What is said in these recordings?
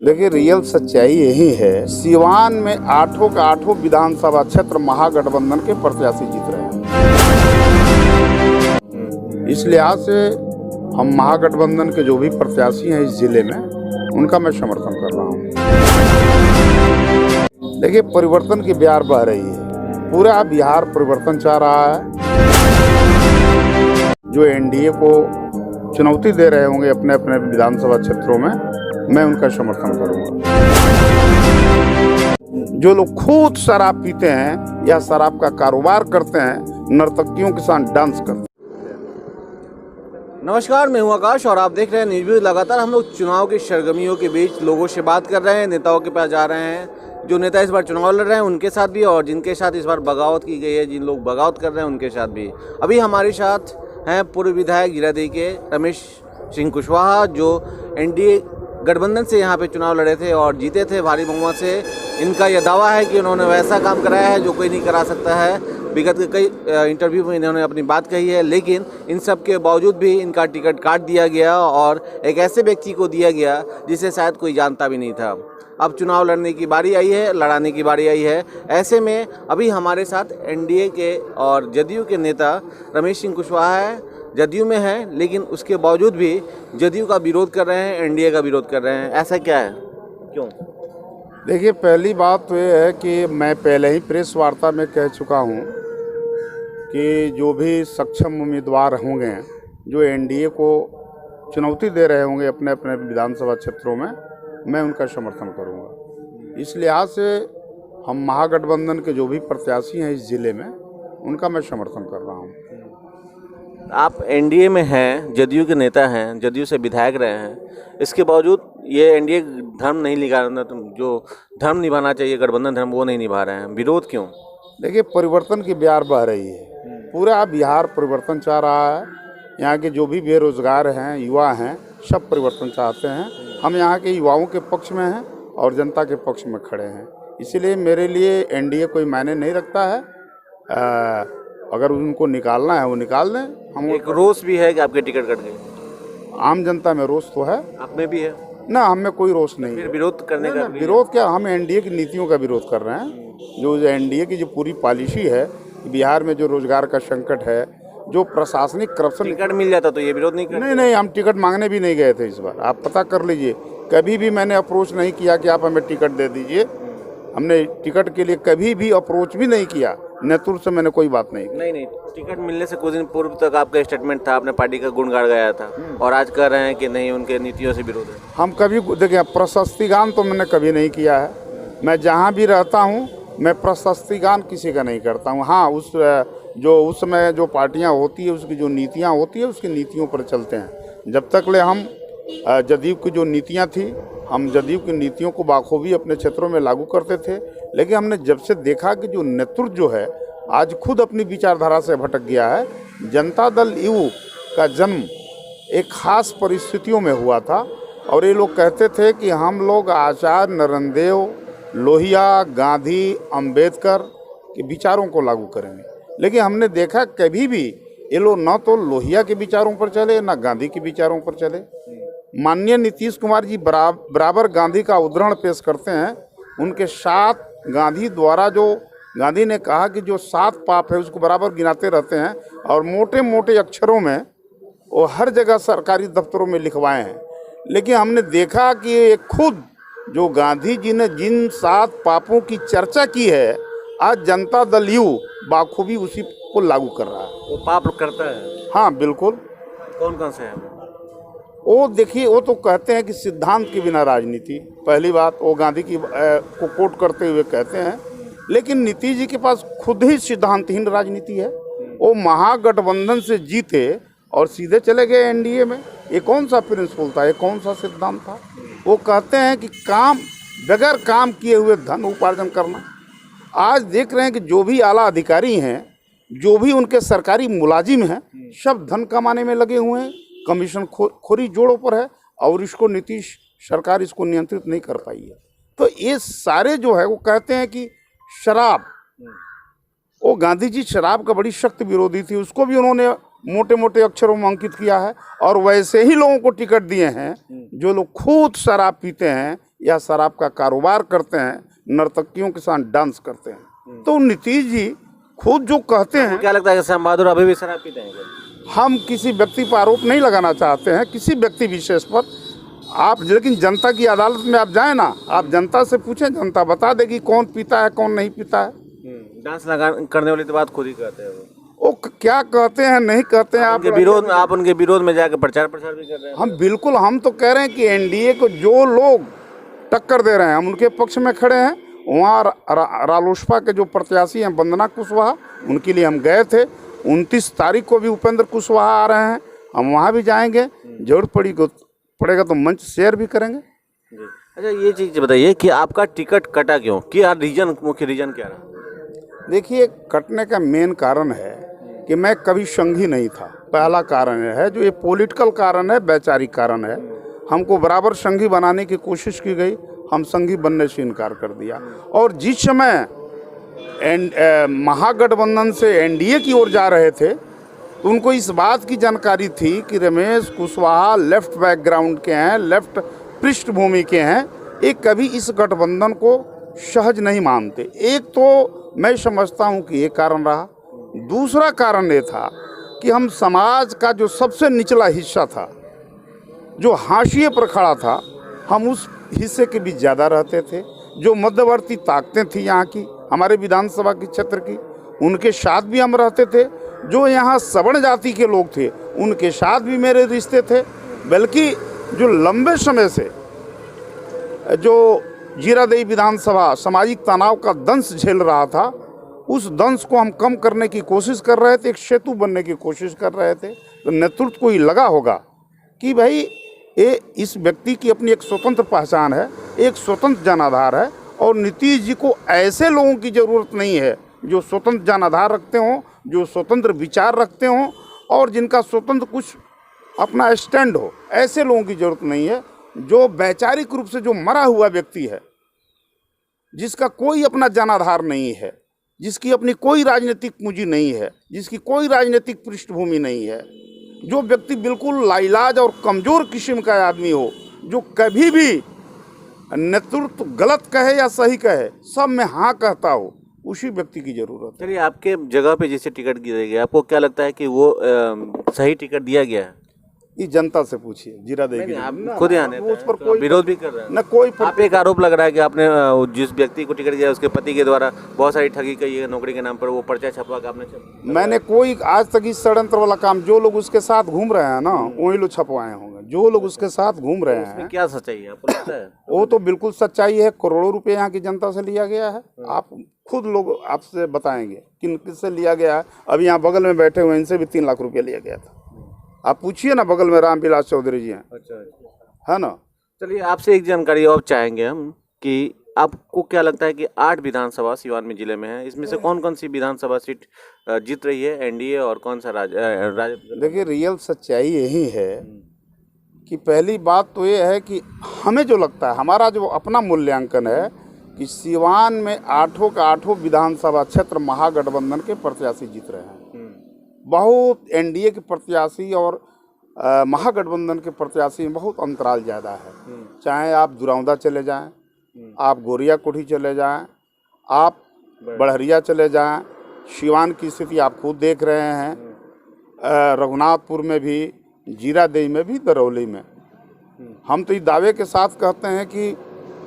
देखिए, रियल सच्चाई यही है। सिवान में आठों का आठों विधानसभा क्षेत्र महागठबंधन के प्रत्याशी जीत रहे हैं। इस लिहाज से हम महागठबंधन के जो भी प्रत्याशी हैं इस जिले में, उनका मैं समर्थन कर रहा हूँ। देखिए, परिवर्तन की बयार बह रही है। पूरा बिहार परिवर्तन चाह रहा है। जो एनडीए को चुनौती दे रहे होंगे अपने अपने विधानसभा क्षेत्रों में, मैं उनका समर्थन करूंगा। जो लोग खुद शराब पीते हैं या शराब का कारोबार करते हैं, नर्तकियों के साथ डांस करते हैं। नमस्कार, मैं हूं आकाश और आप देख रहे हैं न्यूज़ व्यूज। लगातार हम लोग चुनाव की सरगर्मियों के बीच लोगों से बात कर रहे हैं, नेताओं के पास जा रहे हैं। जो नेता इस बार चुनाव लड़ रहे हैं उनके साथ भी, और जिनके साथ इस बार बगावत की गई है, जिन लोग बगावत कर रहे हैं उनके साथ भी। अभी हमारे साथ हैं पूर्व विधायक गिरिरादेई के रमेश सिंह कुशवाहा, जो एनडीए गठबंधन से यहाँ पे चुनाव लड़े थे और जीते थे भारी बहुमत से। इनका यह दावा है कि उन्होंने वैसा काम कराया है जो कोई नहीं करा सकता है। विगत के कई इंटरव्यू में इन्होंने अपनी बात कही है, लेकिन इन सब के बावजूद भी इनका टिकट काट दिया गया और एक ऐसे व्यक्ति को दिया गया जिसे शायद कोई जानता भी नहीं था। अब चुनाव लड़ने की बारी आई है, लड़ाने की बारी आई है। ऐसे में अभी हमारे साथ एनडीए के और जदयू के नेता रमेश सिंह कुशवाहा है। जदयू में है, लेकिन उसके बावजूद भी जदयू का विरोध कर रहे हैं, एनडीए का विरोध कर रहे हैं। ऐसा क्या है, क्यों? देखिए, पहली बात तो ये है कि मैं पहले ही प्रेस वार्ता में कह चुका हूँ कि जो भी सक्षम उम्मीदवार होंगे, जो एनडीए को चुनौती दे रहे होंगे अपने अपने विधानसभा क्षेत्रों में, मैं उनका समर्थन करूँगा। इस लिहाज से हम महागठबंधन के जो भी प्रत्याशी हैं इस जिले में, उनका मैं समर्थन कर रहा हूँ। आप एनडीए में हैं, जदयू के नेता हैं, जदयू से विधायक रहे हैं, इसके बावजूद ये एनडीए धर्म नहीं निभा, जो धर्म निभाना चाहिए गठबंधन धर्म, वो नहीं निभा रहे हैं। विरोध क्यों? देखिए, परिवर्तन की बयार बह रही है। पूरा बिहार परिवर्तन चाह रहा है। यहाँ के जो भी बेरोजगार हैं, युवा हैं, सब परिवर्तन चाहते हैं। हम यहाँ के युवाओं के पक्ष में हैं और जनता के पक्ष में खड़े हैं। इसीलिए मेरे लिए एनडीए कोई मायने नहीं रखता है। अगर उनको निकालना है वो निकाल दें। हम एक रोष भी है कि आपके टिकट कट गए। आम जनता में रोष तो है, आप में भी है ना? हम में कोई रोष नहीं फिर है। विरोध करने का विरोध क्या, हम एनडीए की नीतियों का विरोध कर रहे हैं। जो एनडीए की जो पूरी पॉलिसी है, बिहार में जो रोजगार का संकट है, जो प्रशासनिक करप्शन। टिकट मिल जाता तो ये विरोध नहीं करते? नहीं, हम टिकट मांगने भी नहीं गए थे इस बार। आप पता कर लीजिए, कभी भी मैंने अप्रोच नहीं किया कि आप हमें टिकट दे दीजिए। हमने टिकट के लिए कभी भी अप्रोच भी नहीं किया। नेतृत्व से मैंने कोई बात नहीं की। नहीं, टिकट मिलने से कुछ दिन पूर्व तक आपका स्टेटमेंट था, आपने पार्टी का गुणगान गाया था, और आज कह रहे हैं कि नहीं, उनके नीतियों से विरोध है। हम कभी देखिए, प्रशस्ति गान तो मैंने कभी नहीं किया है। मैं जहाँ भी रहता हूँ, मैं प्रशस्ति गान किसी का नहीं करता हूँ। हाँ, उस समय जो पार्टियाँ होती है, उसकी जो नीतियाँ होती है, उसकी नीतियों पर चलते हैं। जब तक ले हम जदयू की जो नीतियाँ थी, हम जदयू की नीतियों को बाखूबी अपने क्षेत्रों में लागू करते थे। लेकिन हमने जब से देखा कि जो नेतृत्व जो है आज खुद अपनी विचारधारा से भटक गया है। जनता दल यू का जन्म एक खास परिस्थितियों में हुआ था और ये लोग कहते थे कि हम लोग आचार्य नरेंद्र, लोहिया, गांधी, अंबेडकर के विचारों को लागू करेंगे। लेकिन हमने देखा कभी भी ये लोग न तो लोहिया के विचारों पर चले, न गांधी के विचारों पर चले। माननीय नीतीश कुमार जी बराबर गांधी का उदाहरण पेश करते हैं। उनके 7 गांधी द्वारा जो गांधी ने कहा कि जो 7 पाप है उसको बराबर गिनाते रहते हैं और मोटे मोटे अक्षरों में वो हर जगह सरकारी दफ्तरों में लिखवाए हैं। लेकिन हमने देखा कि ये खुद जो गांधी जी ने जिन 7 पापों की चर्चा की है, आज जनता दल यू बाखूबी उसी को लागू कर रहा है। वो पाप करता है? हाँ, बिल्कुल। कौन कौन से हैं? वो देखिए, वो तो कहते हैं कि सिद्धांत के बिना राजनीति। पहली बात, वो गांधी की को कोट करते हुए कहते हैं। लेकिन नीतीश जी के पास खुद ही सिद्धांतहीन राजनीति है। वो महागठबंधन से जीते और सीधे चले गए एनडीए में। ये कौन सा प्रिंसिपल था, ये कौन सा सिद्धांत था? वो कहते हैं कि काम बगैर काम किए हुए धन उपार्जन करना। आज देख रहे हैं कि जो भी आला अधिकारी हैं, जो भी उनके सरकारी मुलाजिम हैं, सब धन कमाने में लगे हुए हैं। कमीशन खोरी जोड़ों पर है और इसको नीतीश सरकार इसको नियंत्रित नहीं कर पाई है। तो ये सारे जो है वो कहते हैं कि शराब, वो गांधी जी शराब का बड़ी सख्त विरोधी थी, उसको भी उन्होंने मोटे मोटे अक्षरों में अंकित किया है, और वैसे ही लोगों को टिकट दिए हैं जो लोग खुद शराब पीते हैं या शराब का कारोबार करते हैं, नर्तकियों के साथ डांस करते हैं। तो नीतीश जी खुद जो कहते हैं, क्या लगता है कि श्याम बहादुर अभी भी शराब पीते हैं क्या? हम किसी व्यक्ति पर आरोप नहीं लगाना चाहते हैं, किसी व्यक्ति विशेष पर। आप लेकिन जनता की अदालत में आप जाएं ना, आप जनता से पूछें, जनता बता देगी कौन पीता है कौन नहीं पीता है। डांस करने वाली तो बात खुद ही कहते हैं वो क्या कहते हैं नहीं कहते हैं, आप उनके विरोध में जाकर प्रचार प्रसार भी कर रहे हैं। हम बिल्कुल, हम तो कह रहे हैं कि एनडीए को जो लोग टक्कर दे रहे हैं हम उनके पक्ष में खड़े हैं। वहाँ रालोसपा के जो प्रत्याशी हैं वंदना कुशवाहा, उनके लिए हम गए थे। 29 तारीख को भी उपेंद्र कुशवाहा आ रहे हैं, हम वहाँ भी जाएंगे। जरूरत पड़ेगा तो मंच शेयर भी करेंगे। अच्छा, ये चीज़ बताइए कि आपका टिकट कटा क्यों, क्या रीजन, मुख्य रीजन क्या रहा? देखिए, कटने का मेन कारण है कि मैं कभी संघी नहीं था, पहला कारण है। जो ये पॉलिटिकल कारण है, वैचारिक कारण है। हमको बराबर संघी बनाने की कोशिश की गई, हम संघी बनने से इनकार कर दिया। और जिस समय महागठबंधन से एनडीए की ओर जा रहे थे तो उनको इस बात की जानकारी थी कि रमेश कुशवाहा लेफ्ट बैकग्राउंड के हैं, लेफ्ट पृष्ठभूमि के हैं, ये कभी इस गठबंधन को सहज नहीं मानते। एक तो मैं समझता हूँ कि ये कारण रहा। दूसरा कारण ये था कि हम समाज का जो सबसे निचला हिस्सा था, जो हाशिए पर खड़ा था, हम उस हिस्से के भी ज़्यादा रहते थे। जो मध्यवर्ती ताकतें थी यहाँ की, हमारे विधानसभा के क्षेत्र की, उनके साथ भी हम रहते थे। जो यहाँ सवर्ण जाति के लोग थे उनके साथ भी मेरे रिश्ते थे। बल्कि जो लंबे समय से जो जीरादेई विधानसभा सामाजिक तनाव का दंश झेल रहा था, उस दंश को हम कम करने की कोशिश कर रहे थे, एक सेतु बनने की कोशिश कर रहे थे। तो नेतृत्व को ही लगा होगा कि भाई ये इस व्यक्ति की अपनी एक स्वतंत्र पहचान है, एक स्वतंत्र जनाधार है, और नीतीश जी को ऐसे लोगों की ज़रूरत नहीं है जो स्वतंत्र जनाधार रखते हों, जो स्वतंत्र विचार रखते हों और जिनका स्वतंत्र कुछ अपना स्टैंड हो। ऐसे लोगों की ज़रूरत नहीं है। जो वैचारिक रूप से जो मरा हुआ व्यक्ति है, जिसका कोई अपना जनाधार नहीं है, जिसकी अपनी कोई राजनीतिक पूंजी नहीं है, जिसकी कोई राजनीतिक पृष्ठभूमि नहीं है, जो व्यक्ति बिल्कुल लाइलाज और कमज़ोर किस्म का आदमी हो, जो कभी भी नेतृत्व गलत कहे या सही कहे सब में हाँ कहता हो, उसी व्यक्ति की जरूरत है। चलिए, आपके जगह पे जिसे टिकट दिया गया, आपको क्या लगता है कि वो सही टिकट दिया गया है? ये जनता से पूछिए। जीरादेई की आप खुद यहाँ उस पर कोई विरोध भी कर रहे हैं न कोई आप एक आरोप लग रहा है कि आपने जिस व्यक्ति को टिकट दिया उसके पति के द्वारा बहुत सारी ठगी की है नौकरी के नाम पर, वो पर्चा छपवा के आपने मैंने कोई आज तक इस षड्यंत्र वाला काम, जो लोग उसके साथ घूम रहे हैं ना वही लोग छपवाए होंगे। जो लोग उसके साथ घूम रहे हैं, क्या सच्चाई है आपको लगता है? वो तो बिल्कुल सच्चाई है। करोड़ों रुपए यहाँ की जनता से लिया गया है। आप खुद लोग आपसे बताएंगे किन किससे लिया गया है। अभी यहाँ बगल में बैठे हुए इनसे भी 3 लाख रुपया लिया गया था। आप पूछिए ना, बगल में रामविलास चौधरी जी हैं। अच्छा, है ना। चलिए, आपसे एक जानकारी और चाहेंगे हम कि आपको क्या लगता है कि 8 विधानसभा सिवान में जिले में है, इसमें से कौन कौन सी विधानसभा सीट जीत रही है एनडीए और कौन सा राज्य? देखिए, रियल सच्चाई यही है कि पहली बात तो ये है कि हमें जो लगता है, हमारा जो अपना मूल्यांकन है कि सिवान में 8 का 8 विधानसभा क्षेत्र महागठबंधन के प्रत्याशी जीत रहे हैं। बहुत एनडीए के प्रत्याशी और महागठबंधन के प्रत्याशी में बहुत अंतराल ज़्यादा है। चाहे आप दुरावदा चले जाएं, आप गोरिया कोठी चले जाएं, आप बड़हरिया चले जाएं, सिवान की स्थिति आप खुद देख रहे हैं। रघुनाथपुर में भी, जीरादेई में भी, दरौली में। हम तो ये दावे के साथ कहते हैं कि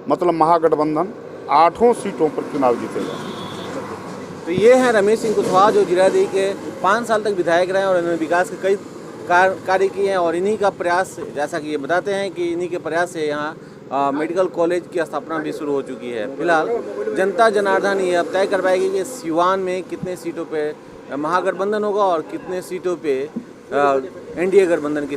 मतलब महागठबंधन 8 सीटों पर चुनाव जीतेगा। तो ये है रमेश सिंह कुशवाहा, जो जीरादेई के 5 साल तक विधायक रहे और इन्होंने विकास के कई कार्य किए हैं। और इन्हीं का प्रयास, जैसा कि ये बताते हैं कि इन्हीं के प्रयास से यहाँ मेडिकल कॉलेज की स्थापना भी शुरू हो चुकी है। फिलहाल जनता जनार्दन ये अब तय कर पाएगी कि सिवान में कितने सीटों पे महागठबंधन होगा और कितने सीटों पे एनडीए गठबंधन की